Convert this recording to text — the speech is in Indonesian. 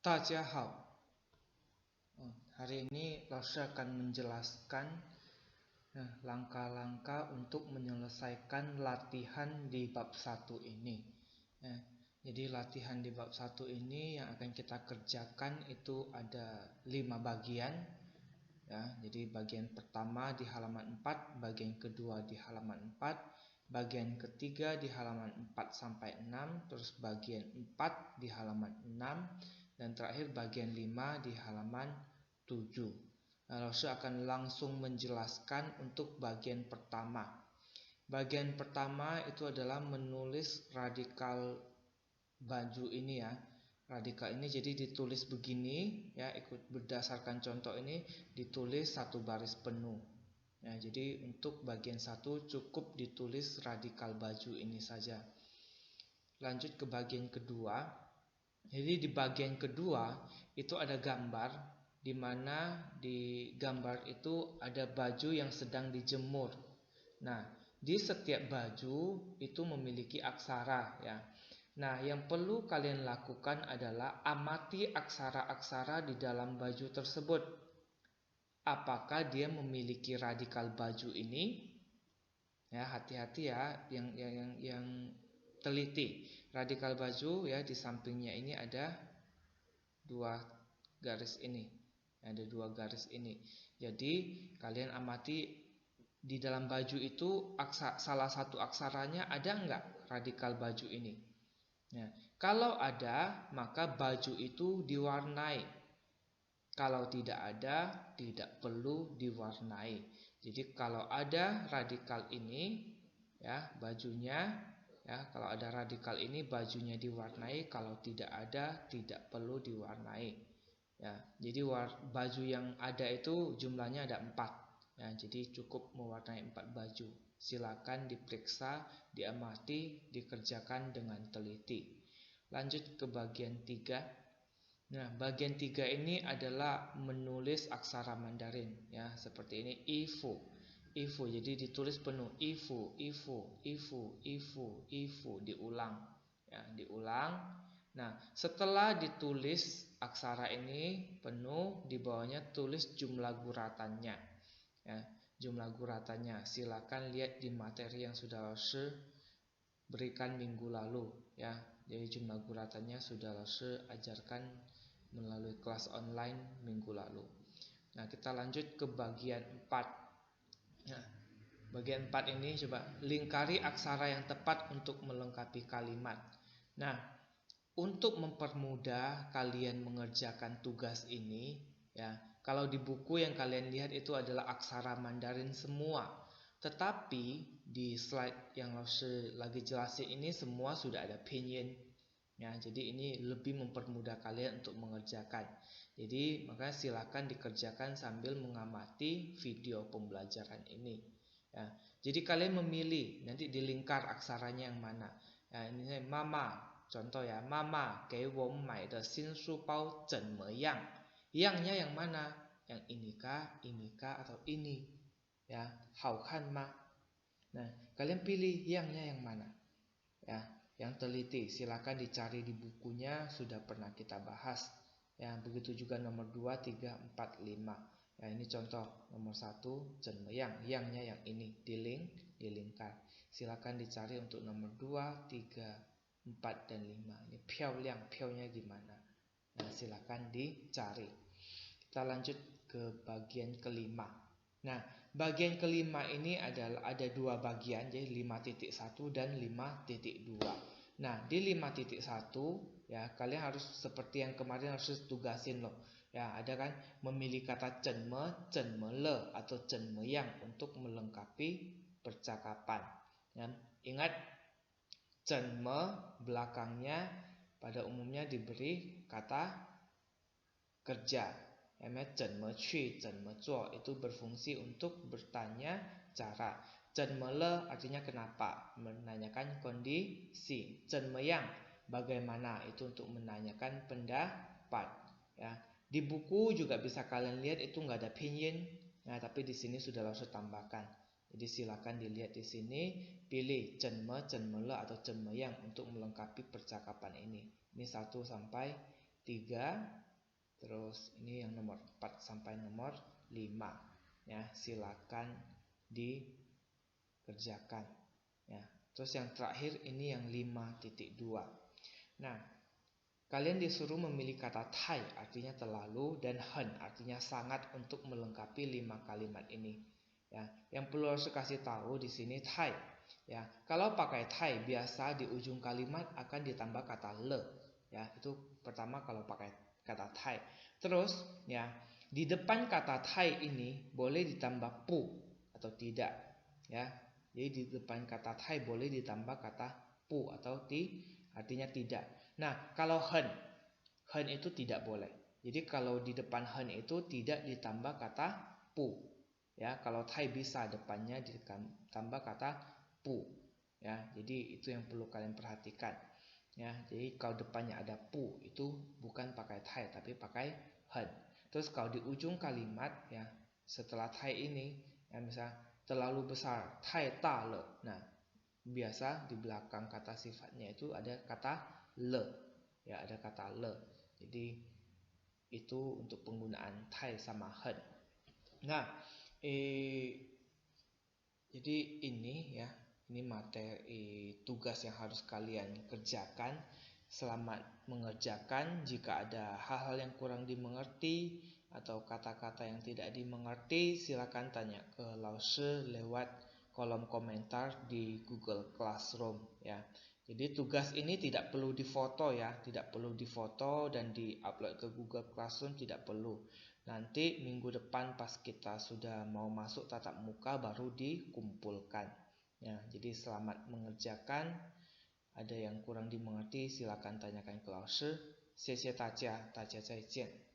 大家好. Hari ini Lausha akan menjelaskan langkah-langkah untuk menyelesaikan latihan di bab 1 ini. Jadi latihan di bab 1 ini yang akan kita kerjakan itu ada 5 bagian. Jadi bagian pertama di halaman 4, bagian kedua di halaman 4, bagian ketiga di halaman 4 sampai 6, terus bagian 4 di halaman 6, dan terakhir bagian 5 di halaman 7. Lausha akan langsung menjelaskan untuk bagian pertama. Bagian pertama itu adalah menulis radikal baju ini ya. Radikal ini jadi ditulis begini ya, ikut berdasarkan contoh ini ditulis satu baris penuh. Jadi untuk bagian 1 cukup ditulis radikal baju ini saja. Lanjut ke bagian kedua. Jadi di bagian kedua itu ada gambar, di mana di gambar itu ada baju yang sedang dijemur. Nah, di setiap baju itu memiliki aksara ya. Nah, yang perlu kalian lakukan adalah amati aksara-aksara di dalam baju tersebut. Apakah dia memiliki radikal baju ini? Ya, hati-hati ya, yang teliti. Radikal baju ya, di sampingnya ini ada 2 garis ini. Ada 2 garis ini. Jadi kalian amati di dalam baju itu salah satu aksaranya ada enggak radikal baju ini. Kalau ada, maka baju itu diwarnai. Kalau tidak ada, tidak perlu diwarnai. Jadi kalau ada radikal ini ya, bajunya ya, kalau ada radikal ini bajunya diwarnai, kalau tidak ada tidak perlu diwarnai. Ya, jadi baju yang ada itu jumlahnya ada 4. Ya, jadi cukup mewarnai 4 baju. Silakan diperiksa, diamati, dikerjakan dengan teliti. Lanjut ke bagian 3. Nah, bagian 3 ini adalah menulis aksara Mandarin ya, seperti ini ifu. Ifu, jadi ditulis penuh ifu, ifu, ifu, ifu, ifu, diulang ya, diulang. Nah, setelah ditulis aksara ini penuh, di bawahnya tulis jumlah guratannya ya, jumlah guratannya. Silakan lihat di materi yang sudah Lausha berikan minggu lalu ya. Jadi jumlah guratannya sudah Lausha ajarkan melalui kelas online minggu lalu. Nah, kita lanjut ke bagian 4. Nah, bagian 4 ini coba lingkari aksara yang tepat untuk melengkapi kalimat. Nah, untuk mempermudah kalian mengerjakan tugas ini ya, kalau di buku yang kalian lihat itu adalah aksara Mandarin semua. Tetapi di slide yang Lausha lagi jelasin ini semua sudah ada pinyin. Ya, jadi ini lebih mempermudah kalian untuk mengerjakan. Jadi makanya silakan dikerjakan sambil mengamati video pembelajaran ini. Ya, jadi kalian memilih nanti di lingkar aksaranya yang mana. Ya, ini mama, contoh ya, mama给我买的新书包怎么样? Yangnya yang mana? Yang inikah atau ini? Ya, 好看吗? Nah, kalian pilih yangnya yang mana? Ya, yang teliti silakan dicari di bukunya, sudah pernah kita bahas. Ya, begitu juga nomor 2, 3, 4, 5. Ya, ini contoh nomor 1 yang yangnya yang ini dilingkar. Silakan dicari untuk nomor 2, 3, 4 dan 5. Ini piao-nya gimana? Nah, silakan dicari. Kita lanjut ke bagian kelima. Nah, bagian kelima ini adalah ada 2 bagian, jadi 5.1 dan 5.2. Nah, di 5.1 ya, kalian harus seperti yang kemarin harus tugasin loh. Ya, ada kan memilih kata cenme, cenmele atau cenmeyang untuk melengkapi percakapan. Ya, ingat cenme belakangnya pada umumnya diberi kata kerja. Cenme qu, cenme zuo itu berfungsi untuk bertanya cara. Cenmele artinya kenapa, menanyakan kondisi. Cenmeyang bagaimana, itu untuk menanyakan pendapat. Ya, di buku juga bisa kalian lihat itu nggak ada pinyin. Nah, tapi di sini sudah Lausha tambahkan. Jadi silakan dilihat di sini, pilih cenme, cenmele atau cenmeyang untuk melengkapi percakapan ini. Ini 1 sampai 3, terus ini yang nomor 4 sampai nomor 5 ya, silakan dikerjakan ya. Terus yang terakhir ini yang 5.2. Nah, kalian disuruh memilih kata tai artinya terlalu dan hen artinya sangat untuk melengkapi 5 kalimat ini ya. Yang perlu harus kasih tahu di sini tai ya. Kalau pakai tai biasa di ujung kalimat akan ditambah kata le ya. Itu pertama kalau pakai kata tai. Terus ya, di depan kata tai ini boleh ditambah pu atau tidak ya. Jadi di depan kata tai boleh ditambah kata pu atau artinya tidak. Nah, kalau hen itu tidak boleh. Jadi kalau di depan hen itu tidak ditambah kata pu. Ya, kalau tai bisa depannya ditambah kata pu. Ya, jadi itu yang perlu kalian perhatikan. Ya, jadi kalau depannya ada pu itu bukan pakai tai tapi pakai hen. Terus kalau di ujung kalimat ya, setelah tai ini ya, misal terlalu besar, tai ta le. Nah, biasa di belakang kata sifatnya itu ada kata le ya, ada kata le. Jadi itu untuk penggunaan tai sama hen. Nah, jadi ini ya, ini materi tugas yang harus kalian kerjakan. Selamat mengerjakan. Jika ada hal-hal yang kurang dimengerti atau kata-kata yang tidak dimengerti, silakan tanya ke Laoshi lewat kolom komentar di Google Classroom ya. Jadi tugas ini tidak perlu difoto ya, tidak perlu difoto dan diupload ke Google Classroom, tidak perlu. Nanti minggu depan pas kita sudah mau masuk tatap muka baru dikumpulkan ya. Jadi selamat mengerjakan. Ada yang kurang dimengerti silakan tanyakan ke Laoshi. 谢谢大家，大家再见。